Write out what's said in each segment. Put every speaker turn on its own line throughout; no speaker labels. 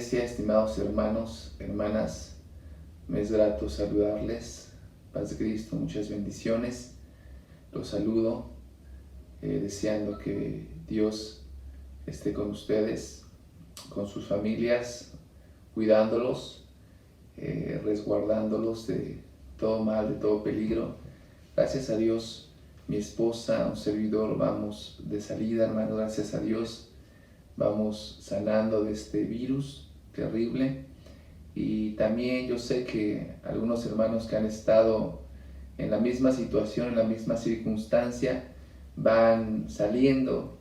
iglesia, estimados hermanos, hermanas, me es grato saludarles. Paz de Cristo, muchas bendiciones. Los saludo deseando que Dios esté con ustedes, con sus familias, cuidándolos, resguardándolos de todo mal, de todo peligro. Gracias a Dios, mi esposa, un servidor, vamos de salida, hermano, gracias a Dios. Vamos sanando de este virus terrible, y también yo sé que algunos hermanos que han estado en la misma situación, en la misma circunstancia, van saliendo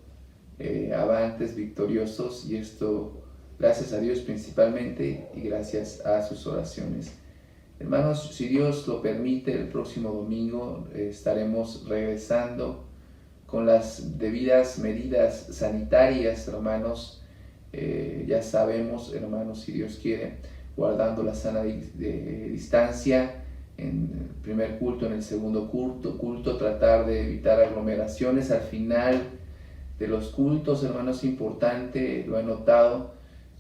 avantes, victoriosos, y esto gracias a Dios principalmente y gracias a sus oraciones. Hermanos, si Dios lo permite, el próximo domingo estaremos regresando con las debidas medidas sanitarias, hermanos. Ya sabemos, hermanos, si Dios quiere, guardando la sana distancia en el primer culto, en el segundo culto, tratar de evitar aglomeraciones. Al final de los cultos, hermanos, es importante, lo he notado,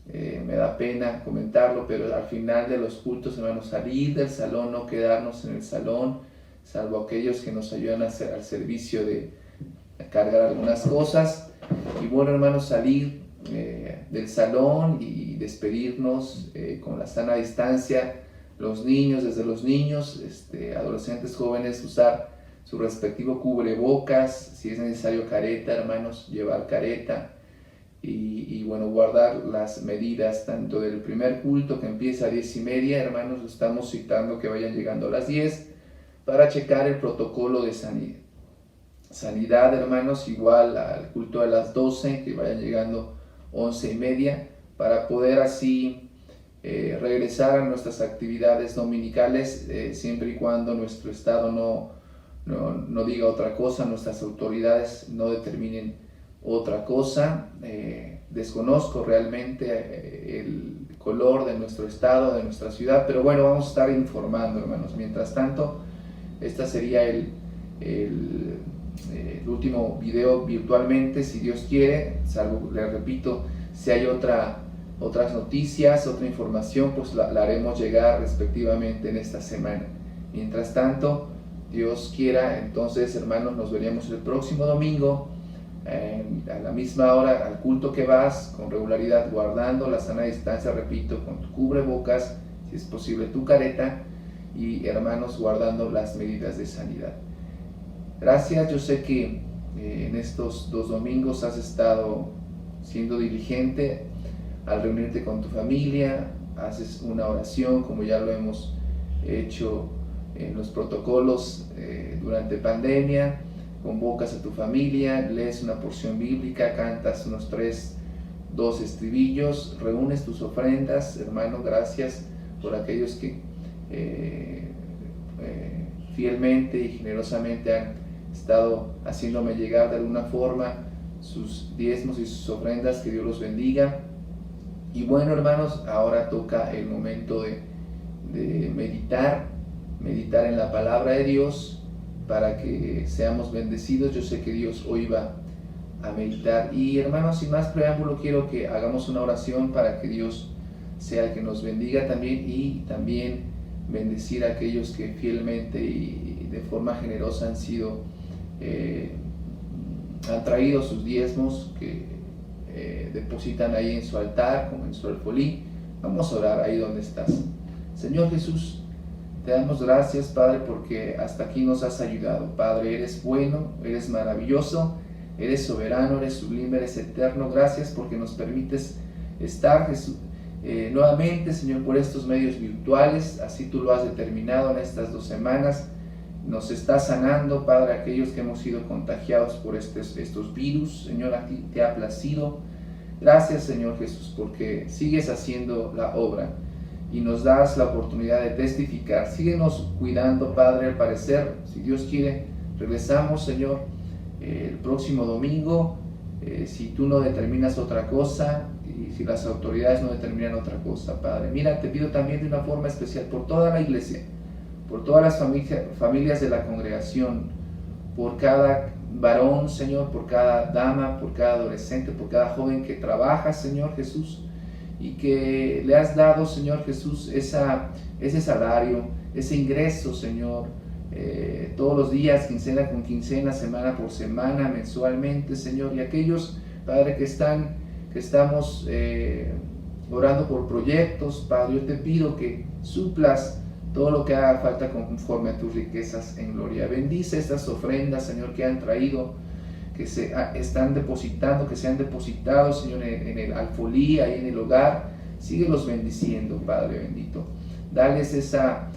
me da pena comentarlo, pero al final de los cultos, hermanos, salir del salón, no quedarnos en el salón, salvo aquellos que nos ayudan a hacer al servicio de cargar algunas cosas. Y bueno, hermanos, salir del salón y despedirnos con la sana distancia. Los niños, desde los niños, adolescentes, jóvenes, usar su respectivo cubrebocas, si es necesario careta, hermanos, llevar careta. Y bueno, guardar las medidas tanto del primer culto, que empieza a 10:30, hermanos, estamos citando que vayan llegando a las 10 para checar el protocolo de sanidad, hermanos, igual al culto de las 12, que vayan llegando 11:30, para poder así regresar a nuestras actividades dominicales, siempre y cuando nuestro estado no diga otra cosa, nuestras autoridades no determinen otra cosa. Desconozco realmente el color de nuestro estado, de nuestra ciudad, pero bueno, vamos a estar informando, hermanos. Mientras tanto, esta sería el último video virtualmente, si Dios quiere, salvo, les repito, si hay otras noticias, otra información, pues la haremos llegar respectivamente en esta semana. Mientras tanto, Dios quiera, entonces, hermanos, nos veríamos el próximo domingo a la misma hora, al culto que vas, con regularidad, guardando la sana distancia, repito, con tu cubrebocas, si es posible tu careta, y hermanos, guardando las medidas de sanidad. Gracias. Yo sé que en estos 2 domingos has estado siendo diligente al reunirte con tu familia, haces una oración como ya lo hemos hecho en los protocolos durante pandemia, convocas a tu familia, lees una porción bíblica, cantas unos 2 estribillos, reúnes tus ofrendas. Hermano, gracias por aquellos que fielmente y generosamente han estado haciéndome llegar de alguna forma sus diezmos y sus ofrendas. Que Dios los bendiga. Y bueno, hermanos, ahora toca el momento de meditar en la palabra de Dios para que seamos bendecidos. Yo sé que Dios hoy va a meditar. Y hermanos, sin más preámbulo, quiero que hagamos una oración para que Dios sea el que nos bendiga también, y también bendecir a aquellos que fielmente y de forma generosa han traído sus diezmos, que depositan ahí en su altar, como en su alfolí. Vamos a orar ahí donde estás. Señor Jesús, te damos gracias, Padre, porque hasta aquí nos has ayudado. Padre, eres bueno, eres maravilloso, eres soberano, eres sublime, eres eterno. Gracias porque nos permites estar, Jesús, nuevamente, Señor, por estos medios virtuales. Así tú lo has determinado en estas 2 semanas. Nos está sanando, Padre, aquellos que hemos sido contagiados por estos virus. Señor, a ti te ha placido. Gracias, Señor Jesús, porque sigues haciendo la obra y nos das la oportunidad de testificar. Síguenos cuidando, Padre. Al parecer, si Dios quiere, regresamos, Señor, el próximo domingo, si tú no determinas otra cosa y si las autoridades no determinan otra cosa, Padre. Mira, te pido también de una forma especial por toda la iglesia, por todas las familias de la congregación, por cada varón, Señor, por cada dama, por cada adolescente, por cada joven que trabaja, Señor Jesús, y que le has dado, Señor Jesús, ese salario, ese ingreso, Señor, todos los días, quincena con quincena, semana por semana, mensualmente, Señor, y aquellos, Padre, que estamos orando por proyectos, Padre, yo te pido que suplas todo lo que haga falta conforme a tus riquezas en gloria. Bendice estas ofrendas, Señor, que han traído, que se han depositado, Señor, en el alfolí, ahí en el hogar. Síguelos bendiciendo, Padre bendito. Dales esa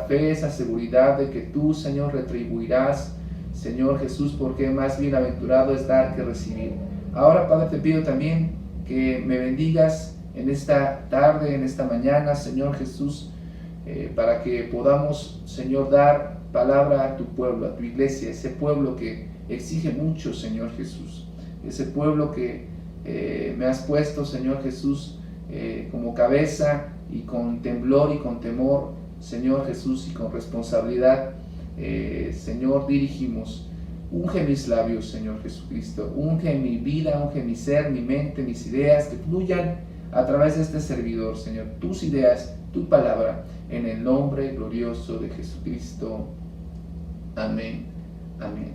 fe, esa seguridad de que tú, Señor, retribuirás, Señor Jesús, porque más bienaventurado es dar que recibir. Ahora, Padre, te pido también que me bendigas en esta tarde, en esta mañana, Señor Jesús, para que podamos, Señor, dar palabra a tu pueblo, a tu iglesia, ese pueblo que exige mucho, Señor Jesús, ese pueblo que me has puesto, Señor Jesús, como cabeza, y con temblor y con temor, Señor Jesús, y con responsabilidad, Señor, dirigimos. Unge mis labios, Señor Jesucristo, unge mi vida, unge mi ser, mi mente, mis ideas, que fluyan a través de este servidor, Señor, tus ideas, tu palabra, en el nombre glorioso de Jesucristo. Amén, amén,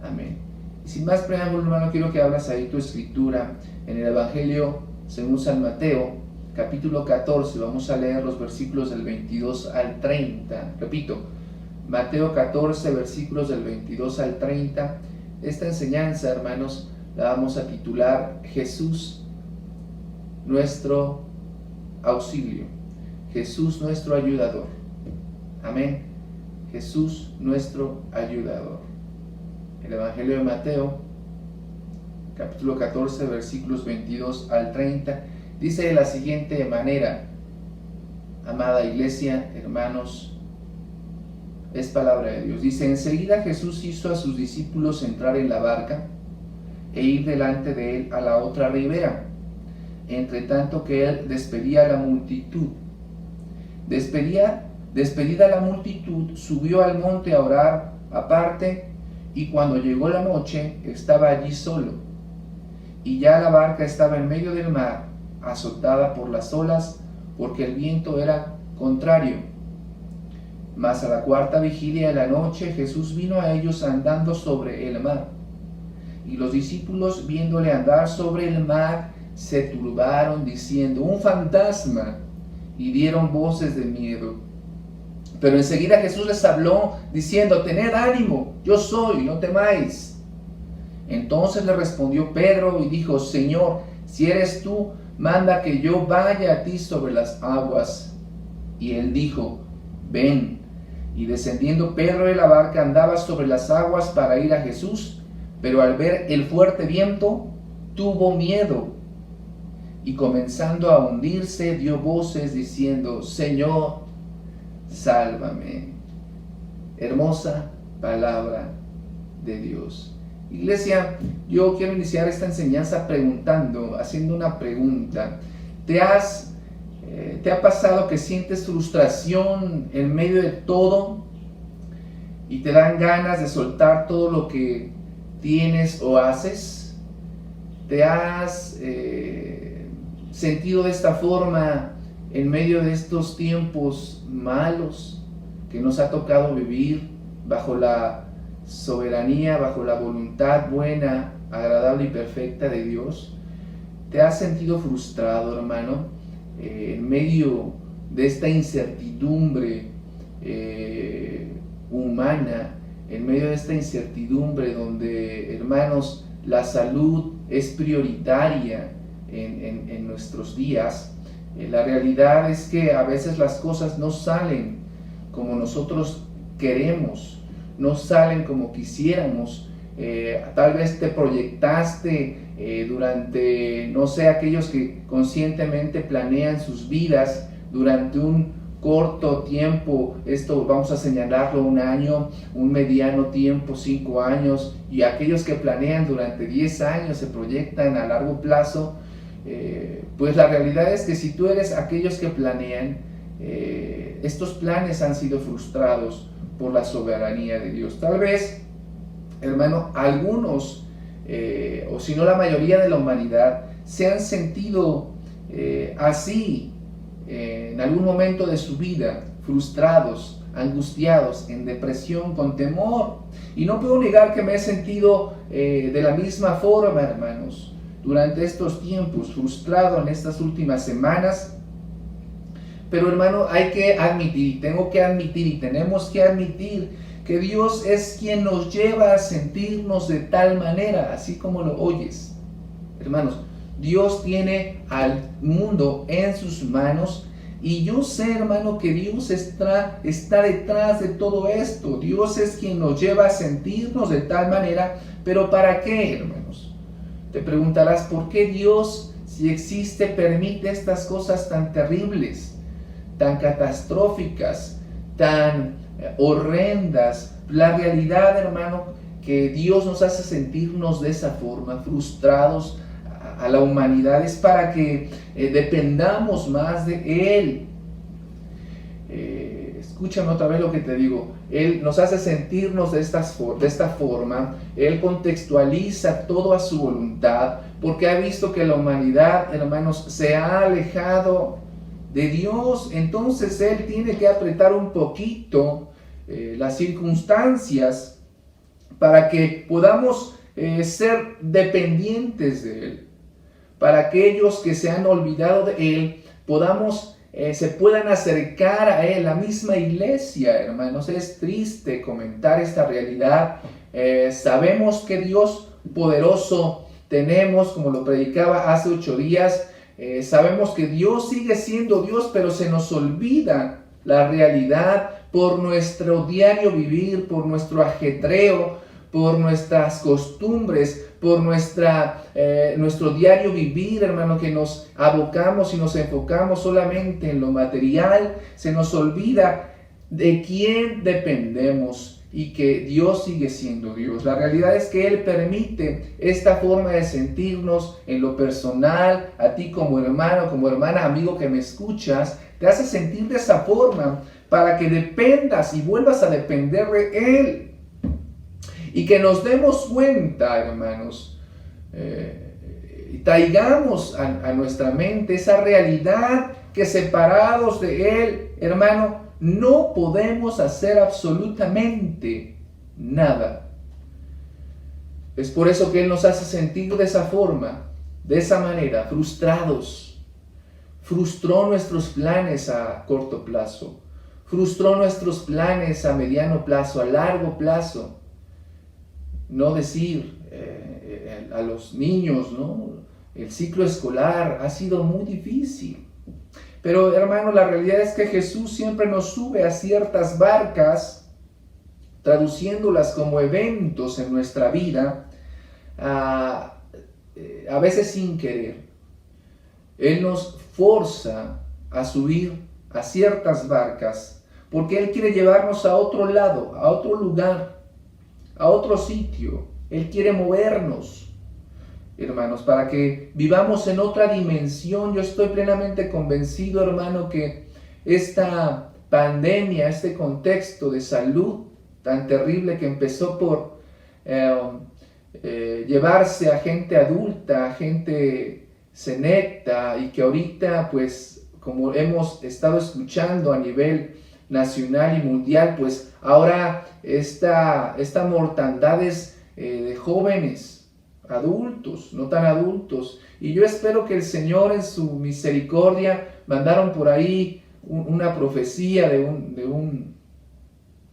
amén. Y sin más preámbulo, hermano, quiero que abras ahí tu escritura en el Evangelio según San Mateo, capítulo 14, vamos a leer los versículos del 22 al 30. Repito, Mateo 14, versículos del 22 al 30. Esta enseñanza, hermanos, la vamos a titular Jesús, nuestro auxilio. Jesús, nuestro ayudador. Amén. Jesús, nuestro ayudador. El Evangelio de Mateo, capítulo 14, versículos 22 al 30, dice de la siguiente manera: amada iglesia, hermanos, es palabra de Dios. Dice: enseguida Jesús hizo a sus discípulos entrar en la barca e ir delante de él a la otra ribera, entre tanto que él despedía a la multitud. Despedida la multitud, subió al monte a orar aparte, y cuando llegó la noche estaba allí solo, y ya la barca estaba en medio del mar, azotada por las olas, porque el viento era contrario. Mas a la cuarta vigilia de la noche Jesús vino a ellos andando sobre el mar, y los discípulos, viéndole andar sobre el mar, se turbaron diciendo: un fantasma, y dieron voces de miedo. Pero enseguida Jesús les habló diciendo: tened ánimo, yo soy, no temáis. Entonces le respondió Pedro y dijo: Señor, si eres tú, manda que yo vaya a ti sobre las aguas. Y él dijo: ven. Y descendiendo Pedro de la barca, andaba sobre las aguas para ir a Jesús, pero al ver el fuerte viento tuvo miedo, y comenzando a hundirse dio voces diciendo: Señor, sálvame. Hermosa palabra de Dios. Iglesia, yo quiero iniciar esta enseñanza haciendo una pregunta. ¿Te ha pasado que sientes frustración en medio de todo y te dan ganas de soltar todo lo que tienes o haces? ¿Te has sentido de esta forma en medio de estos tiempos malos que nos ha tocado vivir bajo la soberanía, bajo la voluntad buena, agradable y perfecta de Dios? ¿Te has sentido frustrado, hermano, en medio de esta incertidumbre humana, en medio de esta incertidumbre donde, hermanos, la salud es prioritaria en nuestros días? La realidad es que a veces las cosas no salen como nosotros queremos, no salen como quisiéramos. Tal vez te proyectaste durante, no sé, aquellos que conscientemente planean sus vidas durante un corto tiempo, esto vamos a señalarlo 1 año, un mediano tiempo 5 años, y aquellos que planean durante 10 años, se proyectan a largo plazo. Pues la realidad es que si tú eres aquellos que planean, estos planes han sido frustrados por la soberanía de Dios. Tal vez, hermano, algunos, o si no la mayoría de la humanidad, se han sentido así en algún momento de su vida, frustrados, angustiados, en depresión, con temor. Y no puedo negar que me he sentido de la misma forma, hermanos, durante estos tiempos, frustrado en estas últimas semanas. Pero hermano, hay que admitir, tengo que admitir y tenemos que admitir que Dios es quien nos lleva a sentirnos de tal manera, así como lo oyes. Hermanos, Dios tiene al mundo en sus manos y yo sé, hermano, que Dios está detrás de todo esto. Dios es quien nos lleva a sentirnos de tal manera, pero ¿para qué, hermanos? Te preguntarás, ¿por qué Dios, si existe, permite estas cosas tan terribles, tan catastróficas, tan horrendas? La realidad, hermano, que Dios nos hace sentirnos de esa forma, frustrados a la humanidad, es para que dependamos más de Él. Escúchame otra vez lo que te digo. Él nos hace sentirnos de esta forma. Él contextualiza todo a su voluntad, porque ha visto que la humanidad, hermanos, se ha alejado de Dios. Entonces Él tiene que apretar un poquito las circunstancias para que podamos ser dependientes de Él. Para aquellos que se han olvidado de Él, se puedan acercar a Él. La misma iglesia, hermanos, es triste comentar esta realidad. Sabemos que Dios poderoso tenemos, como lo predicaba hace 8 días, sabemos que Dios sigue siendo Dios, pero se nos olvida la realidad por nuestro diario vivir, por nuestro ajetreo, por nuestras costumbres, por nuestro diario vivir, hermano, que nos abocamos y nos enfocamos solamente en lo material. Se nos olvida de quién dependemos y que Dios sigue siendo Dios. La realidad es que Él permite esta forma de sentirnos en lo personal. A ti como hermano, como hermana, amigo que me escuchas, te hace sentir de esa forma para que dependas y vuelvas a depender de Él. Y que nos demos cuenta, hermanos, traigamos a nuestra mente esa realidad que separados de Él, hermano, no podemos hacer absolutamente nada. Es por eso que Él nos hace sentir de esa forma, de esa manera, frustrados. Frustró nuestros planes a corto plazo, frustró nuestros planes a mediano plazo, a largo plazo. No decir a los niños, ¿no? El ciclo escolar ha sido muy difícil. Pero, hermano, la realidad es que Jesús siempre nos sube a ciertas barcas, traduciéndolas como eventos en nuestra vida, a veces sin querer. Él nos forza a subir a ciertas barcas, porque Él quiere llevarnos a otro lado, a otro lugar, a otro sitio. Él quiere movernos, hermanos, para que vivamos en otra dimensión. Yo estoy plenamente convencido, hermano, que esta pandemia, este contexto de salud tan terrible que empezó por llevarse a gente adulta, a gente senecta, y que ahorita, pues, como hemos estado escuchando a nivel nacional y mundial, pues ahora esta mortandad es de jóvenes, adultos, no tan adultos. Y yo espero que el Señor en su misericordia, mandaron por ahí una profecía de un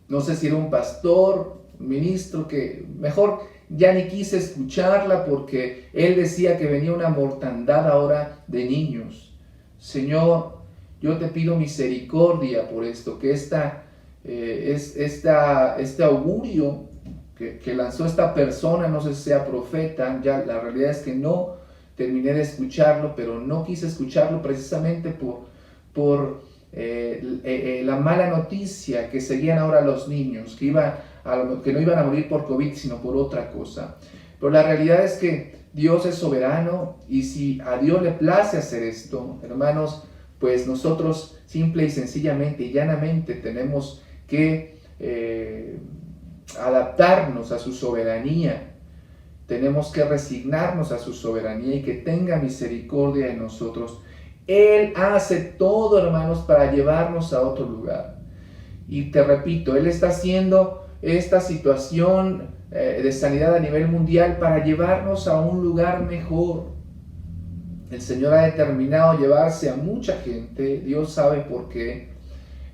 no sé si era un pastor, un ministro, que mejor ya ni quise escucharla, porque él decía que venía una mortandad ahora de niños. Señor, yo te pido misericordia por esto, que este augurio que lanzó esta persona, no sé si sea profeta, ya la realidad es que no terminé de escucharlo, pero no quise escucharlo precisamente por la mala noticia que seguían ahora los niños, que no iban a morir por COVID, sino por otra cosa. Pero la realidad es que Dios es soberano, y si a Dios le place hacer esto, hermanos, pues nosotros simple y sencillamente y llanamente tenemos que adaptarnos a su soberanía. Tenemos que resignarnos a su soberanía y que tenga misericordia de nosotros. Él hace todo, hermanos, para llevarnos a otro lugar. Y te repito, Él está haciendo esta situación de sanidad a nivel mundial para llevarnos a un lugar mejor. El Señor ha determinado llevarse a mucha gente, Dios sabe por qué,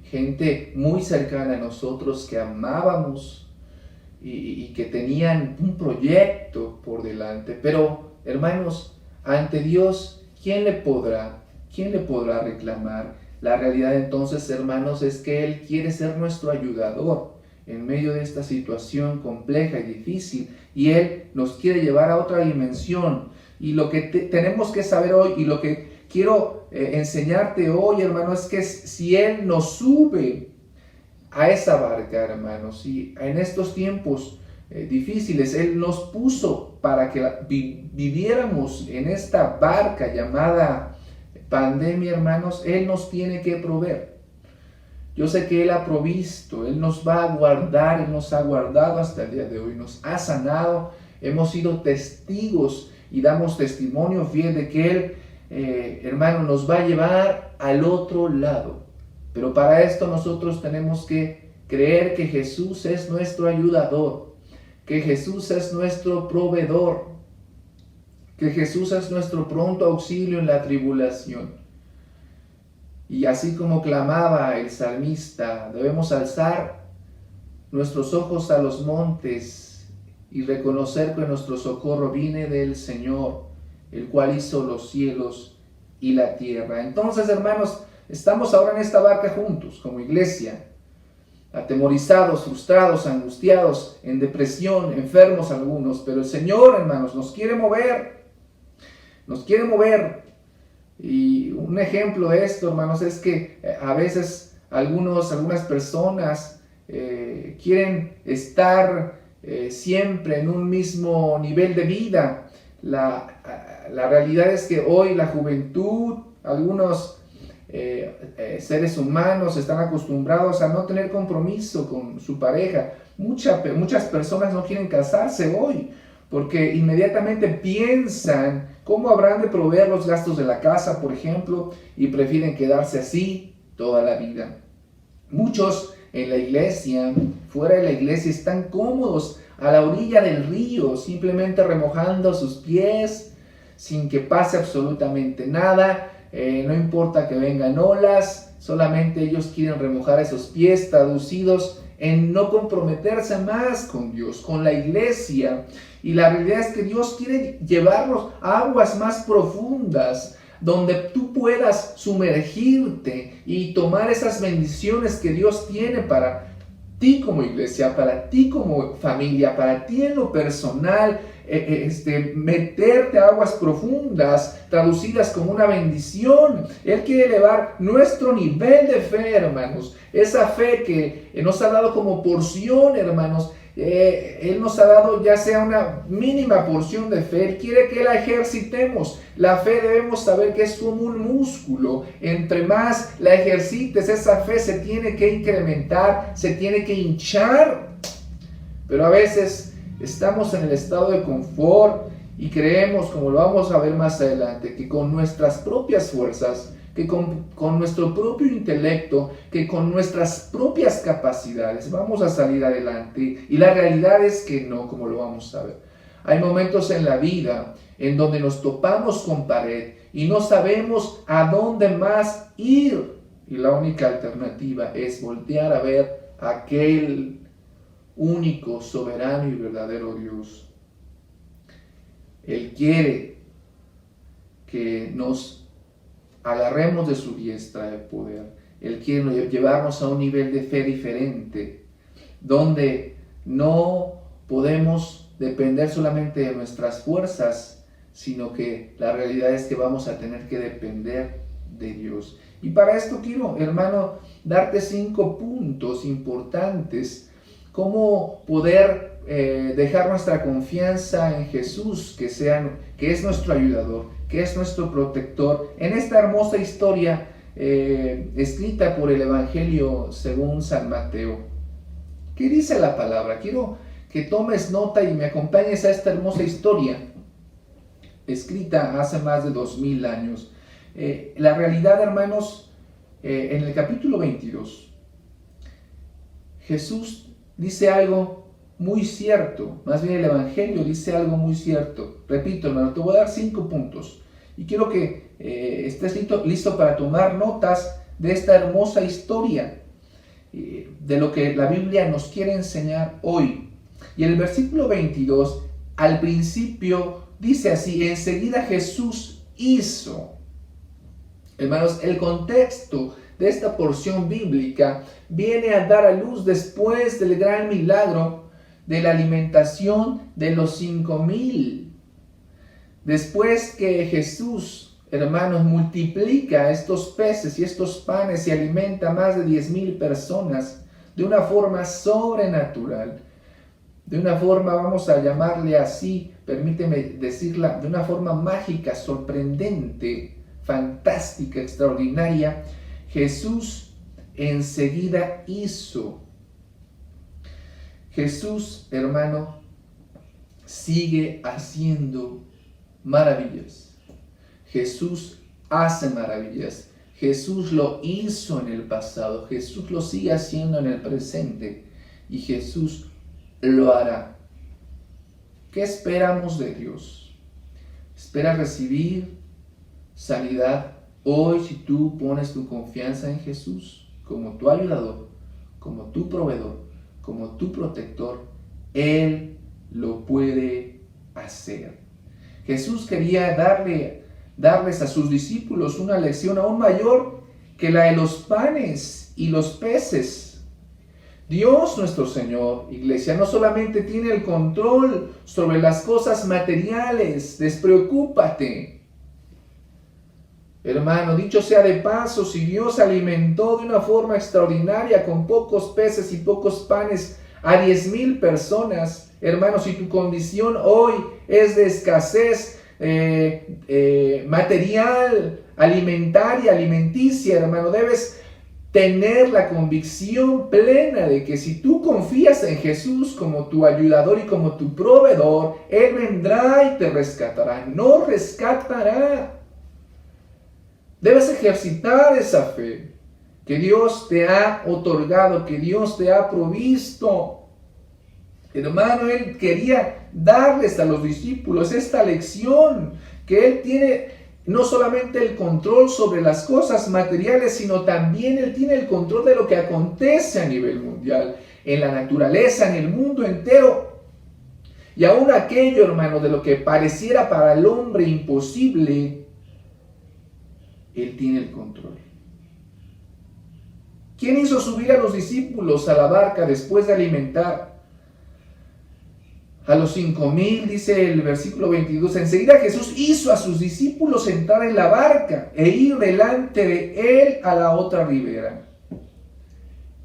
gente muy cercana a nosotros que amábamos y que tenían un proyecto por delante. Pero, hermanos, ante Dios, ¿quién le podrá reclamar? La realidad entonces, hermanos, es que Él quiere ser nuestro ayudador en medio de esta situación compleja y difícil, y Él nos quiere llevar a otra dimensión. Y lo que tenemos que saber hoy, y lo que quiero enseñarte hoy, hermanos, es que si Él nos sube a esa barca, hermanos, y en estos tiempos difíciles, Él nos puso para que viviéramos en esta barca llamada pandemia, hermanos, Él nos tiene que proveer. Yo sé que Él ha provisto, Él nos va a guardar, Él nos ha guardado hasta el día de hoy, nos ha sanado, hemos sido testigos y damos testimonio fiel de que Él, hermano, nos va a llevar al otro lado. Pero para esto nosotros tenemos que creer que Jesús es nuestro ayudador, que Jesús es nuestro proveedor, que Jesús es nuestro pronto auxilio en la tribulación. Y así como clamaba el salmista, debemos alzar nuestros ojos a los montes y reconocer que nuestro socorro viene del Señor, el cual hizo los cielos y la tierra. Entonces, hermanos, estamos ahora en esta barca juntos, como iglesia, atemorizados, frustrados, angustiados, en depresión, enfermos algunos, pero el Señor, hermanos, nos quiere mover. Y un ejemplo de esto, hermanos, es que a veces algunas personas quieren estar siempre en un mismo nivel de vida. La realidad es que hoy la juventud, algunos seres humanos están acostumbrados a no tener compromiso con su pareja. Muchas personas no quieren casarse hoy porque inmediatamente piensan cómo habrán de proveer los gastos de la casa, por ejemplo, y prefieren quedarse así toda la vida. Muchos en la iglesia, fuera de la iglesia, están cómodos a la orilla del río, simplemente remojando sus pies, sin que pase absolutamente nada. No importa que vengan olas, solamente ellos quieren remojar esos pies, traducidos en no comprometerse más con Dios, con la iglesia. Y la realidad es que Dios quiere llevarnos a aguas más profundas, donde tú puedas sumergirte y tomar esas bendiciones que Dios tiene para ti como iglesia, para ti como familia, para ti en lo personal. Meterte a aguas profundas, traducidas como una bendición. Él quiere elevar nuestro nivel de fe, hermanos. Esa fe que nos ha dado como porción, hermanos. Él nos ha dado ya sea una mínima porción de fe. Él quiere que la ejercitemos. La fe debemos saber que es como un músculo. Entre más la ejercites, esa fe se tiene que incrementar, se tiene que hinchar. Pero a veces estamos en el estado de confort y creemos, como lo vamos a ver más adelante, que con nuestras propias fuerzas, que con nuestro propio intelecto, que con nuestras propias capacidades vamos a salir adelante. Y la realidad es que no, como lo vamos a ver. Hay momentos en la vida en donde nos topamos con pared y no sabemos a dónde más ir. Y la única alternativa es voltear a ver a aquel único, soberano y verdadero Dios. Él quiere que nos agarremos de su diestra de poder. Él quiere llevarnos a un nivel de fe diferente, donde no podemos depender solamente de nuestras fuerzas, sino que la realidad es que vamos a tener que depender de Dios. Y para esto quiero, hermano, darte 5 puntos importantes. Cómo poder dejar nuestra confianza en Jesús, que es nuestro ayudador, que es nuestro protector, en esta hermosa historia escrita por el Evangelio según San Mateo. ¿Qué dice la palabra? Quiero que tomes nota y me acompañes a esta hermosa historia, escrita hace más de 2000 años. La realidad, hermanos, en el capítulo 22, Jesús dice algo muy cierto, más bien el Evangelio dice algo muy cierto. Repito, hermano, te voy a dar 5 puntos y quiero que estés listo para tomar notas de esta hermosa historia, de lo que la Biblia nos quiere enseñar hoy. Y en el versículo 22, al principio, dice así: enseguida Jesús hizo. Hermanos, el contexto de esta porción bíblica viene a dar a luz después del gran milagro de la alimentación de los 5,000. Después que Jesús, hermanos, multiplica estos peces y estos panes y alimenta a más de 10,000 personas de una forma sobrenatural, de una forma, vamos a llamarle así, permíteme decirla, de una forma mágica, sorprendente, fantástica, extraordinaria, Jesús enseguida hizo. Jesús, hermano, sigue haciendo maravillas. Jesús hace maravillas. Jesús lo hizo en el pasado. Jesús lo sigue haciendo en el presente. Y Jesús lo hará. ¿Qué esperamos de Dios? ¿Esperas recibir sanidad hoy si tú pones tu confianza en Jesús como tu ayudador, como tu proveedor, como tu protector? Él lo puede hacer. Jesús quería darles a sus discípulos una lección aún mayor que la de los panes y los peces. Dios nuestro Señor, iglesia, no solamente tiene el control sobre las cosas materiales, despreocúpate. Hermano, dicho sea de paso, si Dios alimentó de una forma extraordinaria con pocos peces y pocos panes a 10,000 personas, hermano, si tu condición hoy es de escasez material, alimentaria, alimenticia, hermano, debes tener la convicción plena de que si tú confías en Jesús como tu ayudador y como tu proveedor, Él vendrá y te rescatará. No rescatará. Debes ejercitar esa fe que Dios te ha otorgado, que Dios te ha provisto. Hermano, Él quería darles a los discípulos esta lección, que Él tiene no solamente el control sobre las cosas materiales, sino también Él tiene el control de lo que acontece a nivel mundial, en la naturaleza, en el mundo entero. Y aún aquello, hermano, de lo que pareciera para el hombre imposible, Él tiene el control. ¿Quién hizo subir a los discípulos a la barca después de alimentar a los 5,000? Dice el versículo 22, enseguida Jesús hizo a sus discípulos entrar en la barca e ir delante de Él a la otra ribera.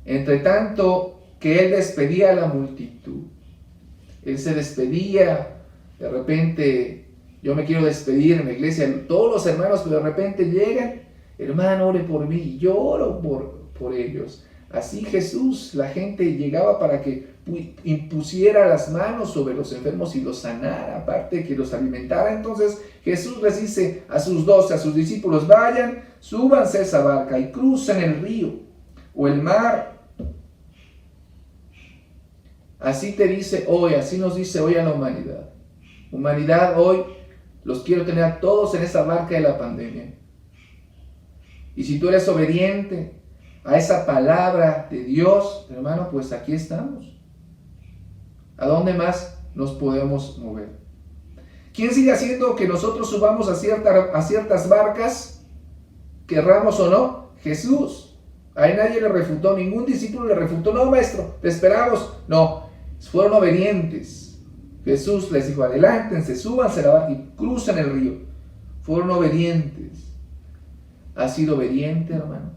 Entre tanto que Él despedía a la multitud, Él se despedía, de repente, yo me quiero despedir en la iglesia, todos los hermanos que de repente llegan, hermano, ore por mí, y yo oro por ellos. Así Jesús, la gente llegaba para que impusiera las manos sobre los enfermos y los sanara, aparte de que los alimentara. Entonces Jesús les dice a sus 12, a sus discípulos, vayan, súbanse a esa barca y crucen el río o el mar. Así te dice hoy, así nos dice hoy a la humanidad. Humanidad, hoy los quiero tener a todos en esa barca de la pandemia. Y si tú eres obediente a esa palabra de Dios, hermano, pues aquí estamos. ¿A dónde más nos podemos mover? ¿Quién sigue haciendo que nosotros subamos a ciertas barcas, querramos o no? Jesús. Ahí nadie le refutó, ningún discípulo le refutó. No, maestro, te esperamos. No, fueron obedientes. Jesús les dijo, adelántense, súbanse a la barca y crucen el río. Fueron obedientes. ¿Has sido obediente, hermano?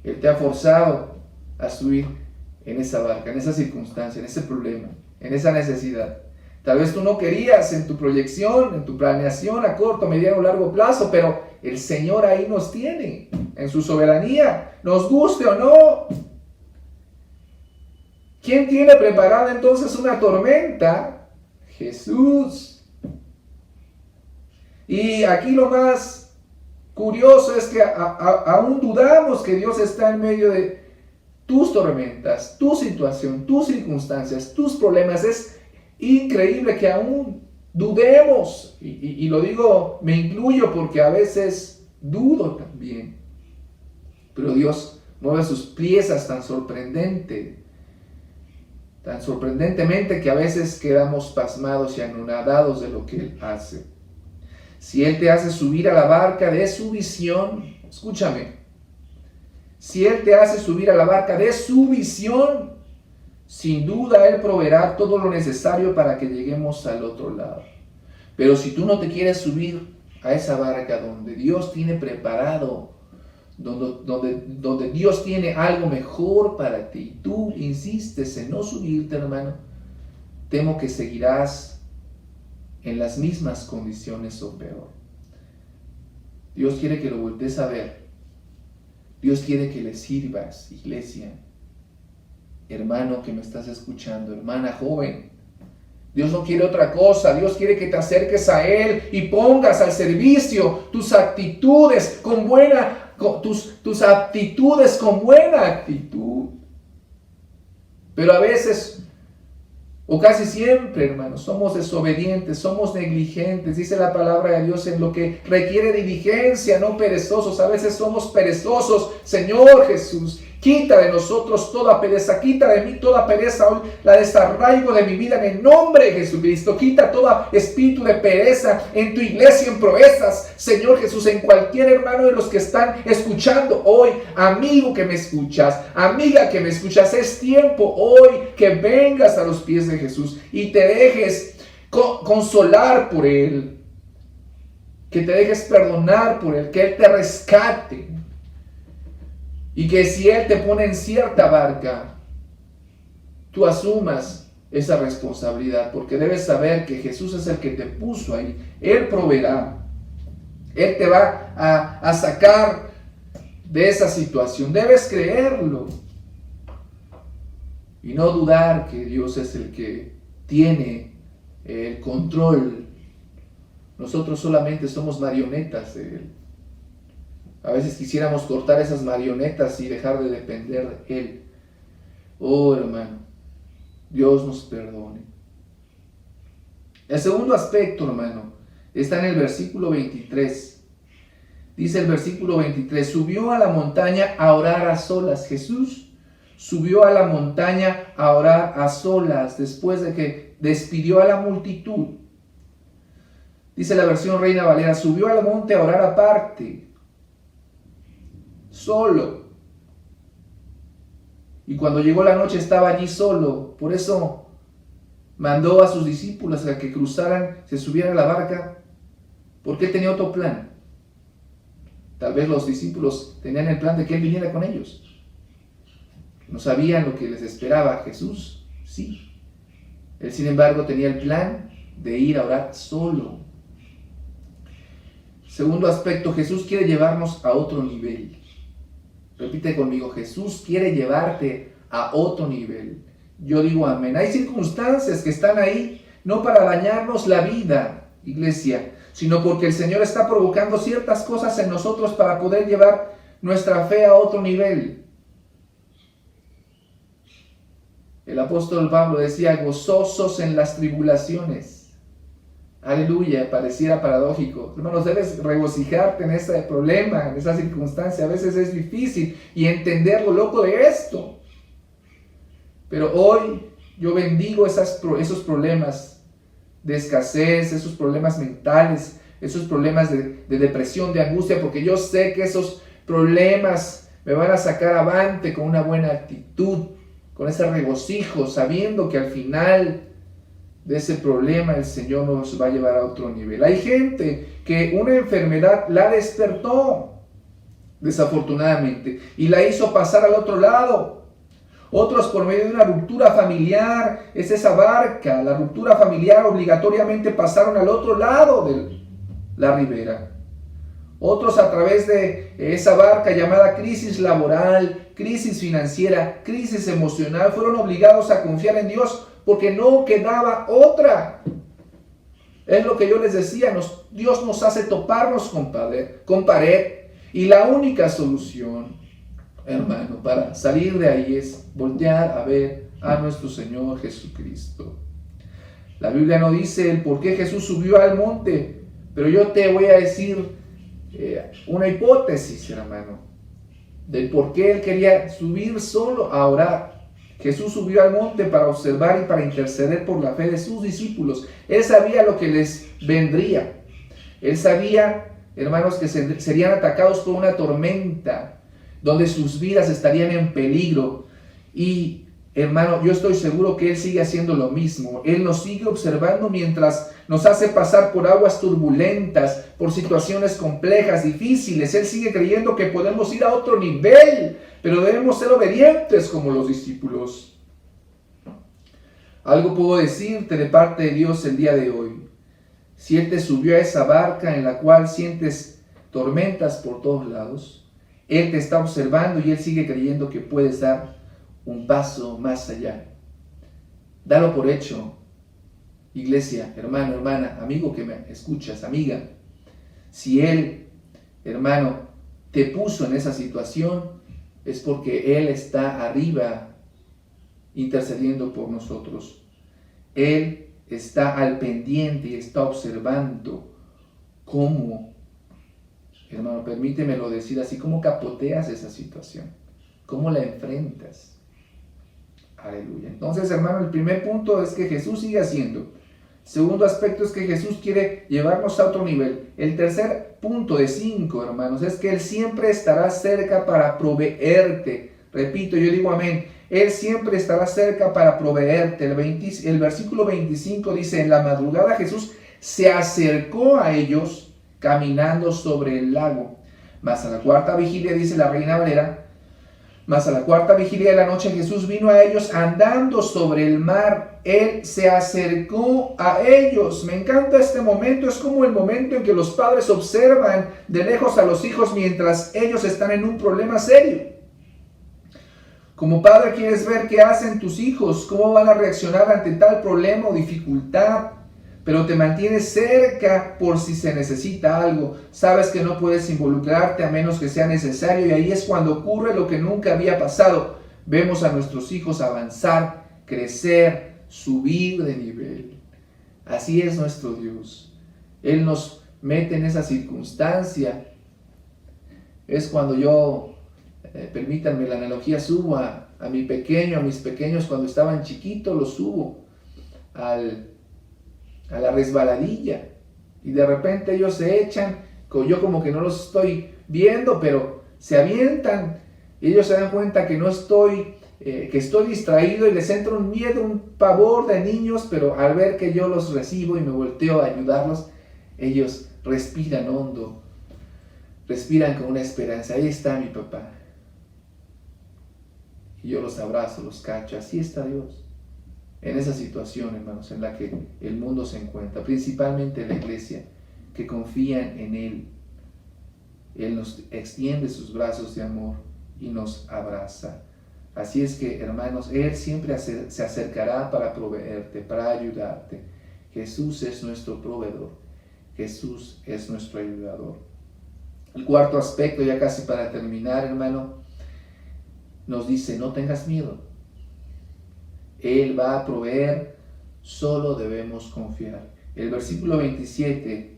Él te ha forzado a subir en esa barca, en esa circunstancia, en ese problema, en esa necesidad. Tal vez tú no querías en tu proyección, en tu planeación a corto, mediano o largo plazo, pero el Señor ahí nos tiene, en su soberanía, nos guste o no. ¿Quién tiene preparada entonces una tormenta? Jesús. Y aquí lo más curioso es que aún dudamos que Dios está en medio de tus tormentas, tu situación, tus circunstancias, tus problemas. Es increíble que aún dudemos, y lo digo, me incluyo porque a veces dudo también, pero Dios mueve sus piezas tan sorprendentemente que a veces quedamos pasmados y anonadados de lo que Él hace. Si Él te hace subir a la barca de su visión, escúchame, si Él te hace subir a la barca de su visión, sin duda Él proveerá todo lo necesario para que lleguemos al otro lado. Pero si tú no te quieres subir a esa barca donde Dios tiene preparado, donde Dios tiene algo mejor para ti, tú insistes en no subirte, hermano, temo que seguirás en las mismas condiciones o peor. Dios quiere que lo voltees a ver. Dios quiere que le sirvas, iglesia. Hermano que me estás escuchando, hermana joven, Dios no quiere otra cosa. Dios quiere que te acerques a Él y pongas al servicio tus actitudes con buena actitud. Pero a veces, o casi siempre, hermanos, somos desobedientes, somos negligentes. Dice la palabra de Dios en lo que requiere diligencia, no perezosos. A veces somos perezosos. Señor Jesús, quita de nosotros toda pereza, quita de mí toda pereza, hoy la desarraigo de mi vida en el nombre de Jesucristo. Quita todo espíritu de pereza en tu iglesia, en Proezas, Señor Jesús, en cualquier hermano de los que están escuchando hoy. Amigo que me escuchas, amiga que me escuchas, es tiempo hoy que vengas a los pies de Jesús y te dejes consolar por Él, que te dejes perdonar por Él, que Él te rescate. Y que si Él te pone en cierta barca, tú asumas esa responsabilidad, porque debes saber que Jesús es el que te puso ahí. Él proveerá. Él te va a sacar de esa situación. Debes creerlo y no dudar que Dios es el que tiene el control. Nosotros solamente somos marionetas de Él. A veces quisiéramos cortar esas marionetas y dejar de depender de Él. Oh, hermano, Dios nos perdone. El segundo aspecto, hermano, está en el versículo 23. Dice el versículo 23, subió a la montaña a orar a solas. Jesús subió a la montaña a orar a solas después de que despidió a la multitud. Dice la versión Reina Valera, subió al monte a orar aparte, solo. Y cuando llegó la noche estaba allí solo. Por eso mandó a sus discípulos a que cruzaran, se subieran a la barca, porque Él tenía otro plan. Tal vez los discípulos tenían el plan de que Él viniera con ellos. No sabían lo que les esperaba. Jesús, sí. Él, sin embargo, tenía el plan de ir a orar solo. Segundo aspecto, Jesús quiere llevarnos a otro nivel. Repite conmigo, Jesús quiere llevarte a otro nivel. Yo digo amén. Hay circunstancias que están ahí no para dañarnos la vida, iglesia, sino porque el Señor está provocando ciertas cosas en nosotros para poder llevar nuestra fe a otro nivel. El apóstol Pablo decía, gozosos en las tribulaciones. Aleluya, pareciera paradójico. Hermanos, debes regocijarte en ese problema, en esa circunstancia. A veces es difícil y entender lo loco de esto. Pero hoy yo bendigo esos problemas de escasez, esos problemas mentales, esos problemas de depresión, de angustia, porque yo sé que esos problemas me van a sacar avante con una buena actitud, con ese regocijo, sabiendo que al final de ese problema el Señor nos va a llevar a otro nivel. Hay gente que una enfermedad la despertó, desafortunadamente, y la hizo pasar al otro lado. Otros por medio de una ruptura familiar, es esa barca, la ruptura familiar, obligatoriamente pasaron al otro lado de la ribera. Otros a través de esa barca llamada crisis laboral, crisis financiera, crisis emocional, fueron obligados a confiar en Dios porque no quedaba otra. Es lo que yo les decía, Dios nos hace toparnos con pared, y la única solución, hermano, para salir de ahí es voltear a ver a nuestro Señor Jesucristo. La Biblia no dice el por qué Jesús subió al monte, pero yo te voy a decir una hipótesis, hermano, del por qué Él quería subir solo a orar. Jesús subió al monte para observar y para interceder por la fe de sus discípulos. Él sabía lo que les vendría. Él sabía, hermanos, que serían atacados por una tormenta, donde sus vidas estarían en peligro. Y, hermano, yo estoy seguro que Él sigue haciendo lo mismo. Él nos sigue observando mientras nos hace pasar por aguas turbulentas, por situaciones complejas, difíciles. Él sigue creyendo que podemos ir a otro nivel, pero debemos ser obedientes como los discípulos. Algo puedo decirte de parte de Dios el día de hoy. Si Él te subió a esa barca en la cual sientes tormentas por todos lados, Él te está observando y Él sigue creyendo que puedes dar un paso más allá. Dalo por hecho, iglesia, hermano, hermana, amigo que me escuchas, amiga. Si Él, hermano, te puso en esa situación, es porque Él está arriba intercediendo por nosotros. Él está al pendiente y está observando cómo, hermano, permítemelo decir así, cómo capoteas esa situación, cómo la enfrentas. Aleluya. Entonces, hermano, el primer punto es que Jesús sigue haciendo. Segundo aspecto es que Jesús quiere llevarnos a otro nivel. El tercer punto de 5, hermanos, es que Él siempre estará cerca para proveerte. Repito, yo digo amén. Él siempre estará cerca para proveerte. El versículo 25 dice, en la madrugada Jesús se acercó a ellos caminando sobre el lago. Mas a la cuarta vigilia, dice la Reina Valera, mas a la cuarta vigilia de la noche Jesús vino a ellos andando sobre el mar. Él se acercó a ellos. Me encanta este momento. Es como el momento en que los padres observan de lejos a los hijos mientras ellos están en un problema serio. Como padre quieres ver qué hacen tus hijos, cómo van a reaccionar ante tal problema o dificultad, pero te mantienes cerca por si se necesita algo. Sabes que no puedes involucrarte a menos que sea necesario, y ahí es cuando ocurre lo que nunca había pasado. Vemos a nuestros hijos avanzar, crecer, subir de nivel. Así es nuestro Dios. Él nos mete en esa circunstancia. Es cuando yo, permítanme la analogía, subo a mi pequeño, a mis pequeños cuando estaban chiquitos, los subo a la resbaladilla, y de repente ellos se echan, yo como que no los estoy viendo, pero se avientan, y ellos se dan cuenta que no estoy, que estoy distraído, y les entra un miedo, un pavor de niños, pero al ver que yo los recibo y me volteo a ayudarlos, ellos respiran hondo, respiran con una esperanza. Ahí está mi papá. Y yo los abrazo, los cacho. Así está Dios en esa situación, hermanos, en la que el mundo se encuentra, principalmente la iglesia, que confían en Él. Él nos extiende sus brazos de amor y nos abraza. Así es que, hermanos, Él siempre se acercará para proveerte, para ayudarte. Jesús es nuestro proveedor. Jesús es nuestro ayudador. El cuarto aspecto, ya casi para terminar, hermano, nos dice, no tengas miedo. Él va a proveer, solo debemos confiar. El versículo 27,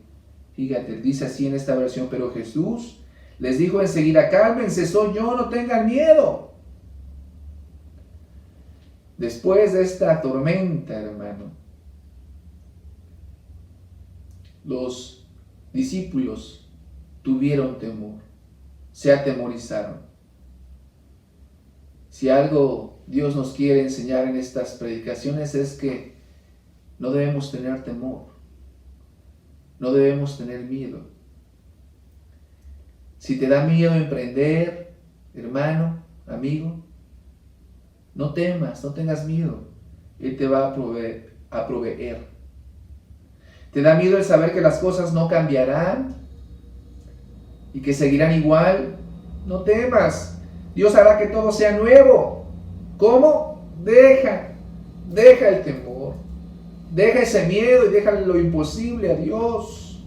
fíjate, dice así en esta versión, pero Jesús les dijo enseguida, cálmense, soy yo, no tengan miedo. Después de esta tormenta, hermano, los discípulos tuvieron temor, se atemorizaron. Si algo Dios nos quiere enseñar en estas predicaciones es que no debemos tener temor, no debemos tener miedo. Si te da miedo emprender, hermano, amigo, no temas, no tengas miedo. Él te va a proveer. ¿Te da miedo el saber que las cosas no cambiarán y que seguirán igual? No temas. Dios hará que todo sea nuevo. ¿Cómo? Deja el temor.
Deja ese miedo y déjale lo imposible a Dios.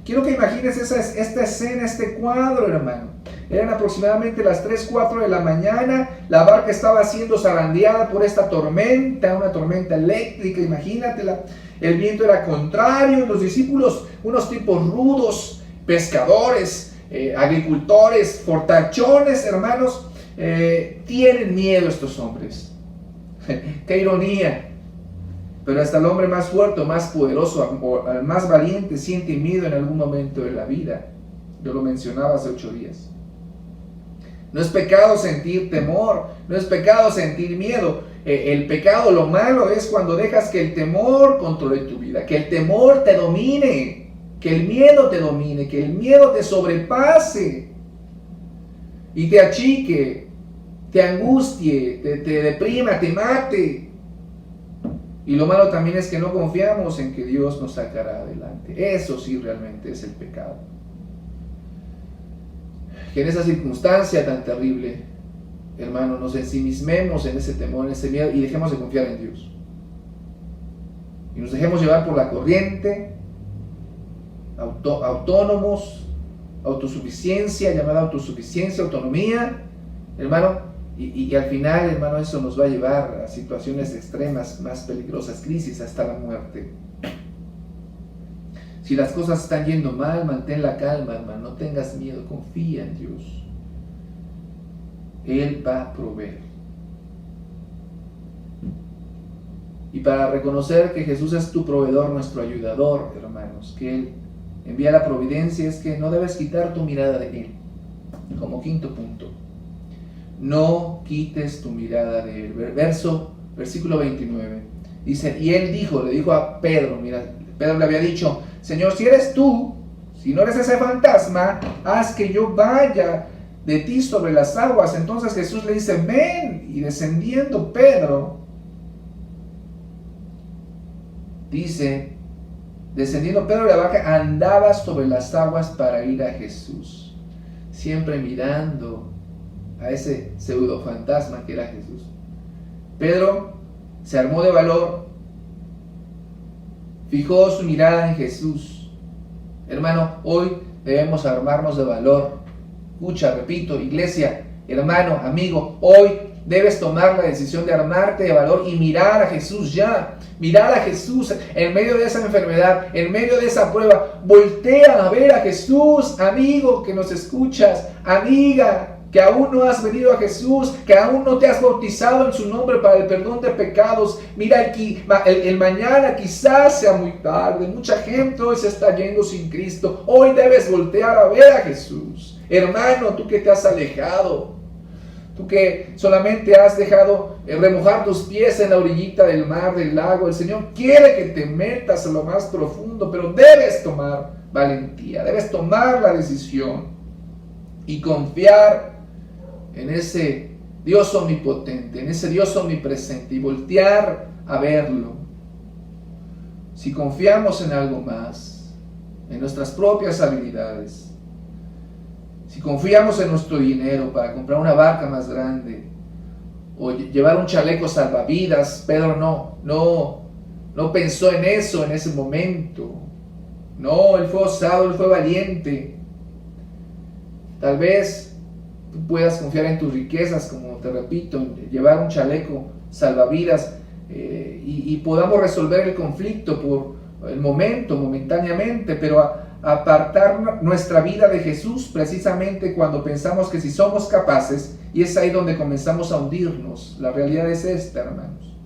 Quiero que imagines esta escena, este cuadro, hermano. Eran aproximadamente las 3, 4 de la mañana. La barca estaba siendo zarandeada por esta tormenta, una tormenta eléctrica, imagínatela. El viento era contrario. Los discípulos, unos tipos rudos, pescadores, agricultores, fortachones, hermanos, tienen miedo estos hombres. Qué ironía. Pero hasta el hombre más fuerte, más poderoso, el más valiente siente miedo en algún momento de la vida. Yo lo mencionaba hace 8 días. No es pecado sentir temor, no es pecado sentir miedo. El pecado, lo malo es cuando dejas que el temor controle tu vida, que el temor te domine, que el miedo te domine, que el miedo te sobrepase y te achique, te angustie, te deprima, te mate. Y lo malo también es que no confiamos en que Dios nos sacará adelante. Eso sí realmente es el pecado. Que en esa circunstancia tan terrible, hermano, nos ensimismemos en ese temor, en ese miedo y dejemos de confiar en Dios. Y nos dejemos llevar por la corriente, autónomos, autosuficiencia, llamada autosuficiencia, autonomía, hermano. Y al final, hermano, eso nos va a llevar a situaciones extremas, más peligrosas, crisis, hasta la muerte. Si las cosas están yendo mal, mantén la calma, hermano, no tengas miedo, confía en Dios. Él va a proveer. Y para reconocer que Jesús es tu proveedor, nuestro ayudador, hermanos, que Él envía la providencia, es que no debes quitar tu mirada de Él. Como quinto punto. No quites tu mirada de Él. Versículo 29. Dice, y Él le dijo a Pedro, mira, Pedro le había dicho, Señor, si eres tú, si no eres ese fantasma, haz que yo vaya de ti sobre las aguas. Entonces Jesús le dice, ven. Y descendiendo Pedro, dice, descendiendo Pedro de la barca, andaba sobre las aguas para ir a Jesús. Siempre mirando a ese pseudo fantasma que era Jesús. Pedro se armó de valor, fijó su mirada en Jesús. Hermano, hoy debemos armarnos de valor. Escucha, repito, iglesia, hermano, amigo, hoy debes tomar la decisión de armarte de valor y mirar a Jesús ya. Mirar a Jesús en medio de esa enfermedad, en medio de esa prueba. Voltea a ver a Jesús, amigo que nos escuchas, amiga que aún no has venido a Jesús, que aún no te has bautizado en su nombre para el perdón de pecados. Mira, el mañana quizás sea muy tarde. Mucha gente hoy se está yendo sin Cristo. Hoy debes voltear a ver a Jesús. Hermano, tú que te has alejado, tú que solamente has dejado remojar tus pies en la orillita del mar, del lago, el Señor quiere que te metas a lo más profundo, pero debes tomar valentía, debes tomar la decisión y confiar en ese Dios omnipotente, en ese Dios omnipresente y voltear a verlo. Si confiamos en algo más, en nuestras propias habilidades, si confiamos en nuestro dinero para comprar una barca más grande o llevar un chaleco salvavidas, Pedro no pensó en eso en ese momento. No, él fue osado, él fue valiente. Tal vez tú puedas confiar en tus riquezas, como te repito, en llevar un chaleco salvavidas y podamos resolver el conflicto por el momento, momentáneamente, pero apartar nuestra vida de Jesús precisamente cuando pensamos que si somos capaces, y es ahí donde comenzamos a hundirnos. La realidad es esta, hermanos,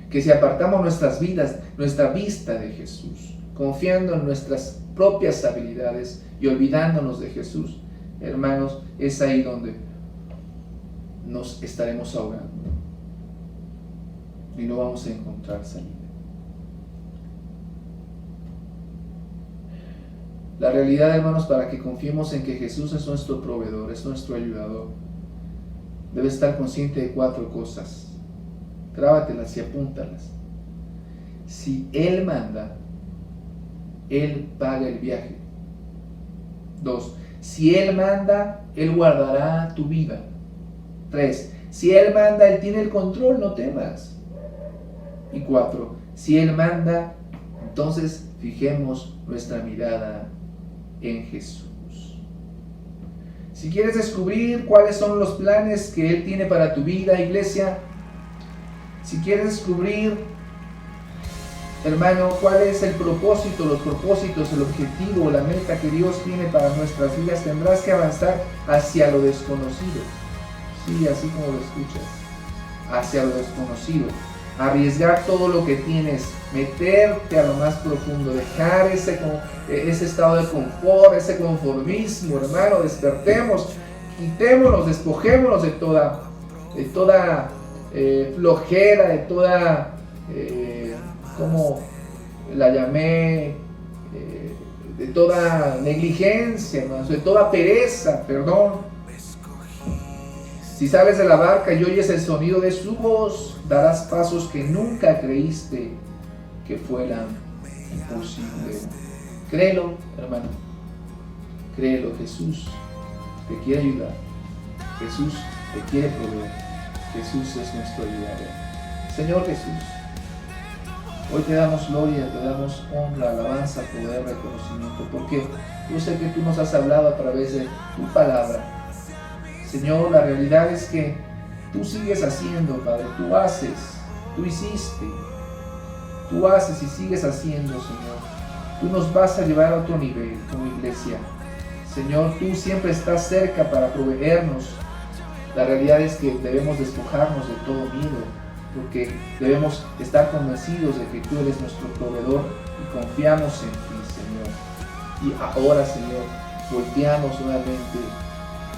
que si apartamos nuestras vidas, nuestra vista de Jesús, confiando en nuestras propias habilidades y olvidándonos de Jesús, hermanos, es ahí donde nos estaremos ahogando y no vamos a encontrar salida. La realidad, hermanos, para que confiemos en que Jesús es nuestro proveedor, es nuestro ayudador, debe estar consciente de 4 cosas. Grábatelas y apúntalas. Si Él manda, Él paga el viaje. 2. Si Él manda, Él guardará tu vida. 3. Si Él manda, Él tiene el control, no temas. y 4. Si Él manda, entonces fijemos nuestra mirada en Jesús. Si quieres descubrir cuáles son los planes que Él tiene para tu vida, iglesia, si quieres descubrir, hermano, cuál es el propósito, los propósitos, el objetivo, la meta que Dios tiene para nuestras vidas, tendrás que avanzar hacia lo desconocido. Sí, así como lo escuchas, hacia lo desconocido. Arriesgar todo lo que tienes, meterte a lo más profundo, dejar ese estado de confort, ese conformismo, hermano. Despertemos, quitémonos, despojémonos de toda flojera, de toda, como la llamé, de toda negligencia, hermanos, de toda pereza, perdón. Si sales de la barca y oyes el sonido de su voz, darás pasos que nunca creíste que fueran posibles. Créelo, hermano. Créelo, Jesús te quiere ayudar. Jesús te quiere proveer. Jesús es nuestro ayudador. Señor Jesús, hoy te damos gloria, te damos honra, alabanza, poder, reconocimiento, porque yo sé que tú nos has hablado a través de tu palabra. Señor, la realidad es que tú sigues haciendo, Padre, tú haces, tú hiciste, tú haces y sigues haciendo, Señor. Tú nos vas a llevar a otro nivel como iglesia. Señor, tú siempre estás cerca para proveernos. La realidad es que debemos despojarnos de todo miedo, porque debemos estar convencidos de que tú eres nuestro proveedor y confiamos en ti, Señor. Y ahora, Señor, volteamos nuevamente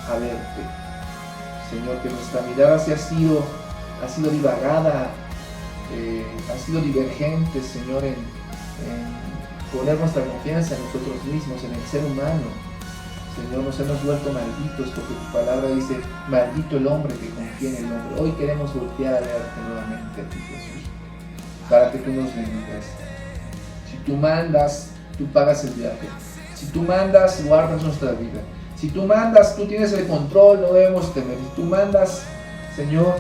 a verte. Señor, que nuestra mirada ha sido divagada, ha sido divergente, Señor, en poner nuestra confianza en nosotros mismos, en el ser humano. Señor, nos hemos vuelto malditos porque tu palabra dice, maldito el hombre que confía en el hombre. Hoy queremos voltear a verte nuevamente a ti, Jesús, para que tú nos bendigas. Si tú mandas, tú pagas el viaje. Si tú mandas, guardas nuestra vida. Si tú mandas, tú tienes el control, no debemos temer. Si tú mandas, Señor,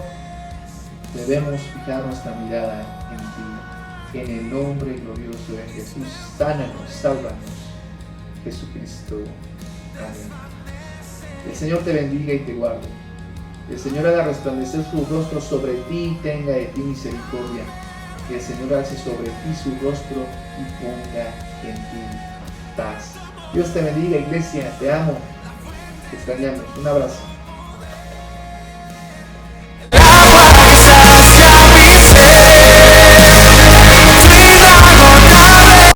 debemos fijar nuestra mirada en ti. En el nombre glorioso de Jesús, sánanos, sálvanos, Jesucristo. Amén. El Señor te bendiga y te guarde. El Señor haga resplandecer su rostro sobre ti y tenga de ti misericordia. Que el Señor alce sobre ti su rostro y ponga en ti paz. Dios te bendiga, iglesia. Te amo. Te extrañamos. Un abrazo.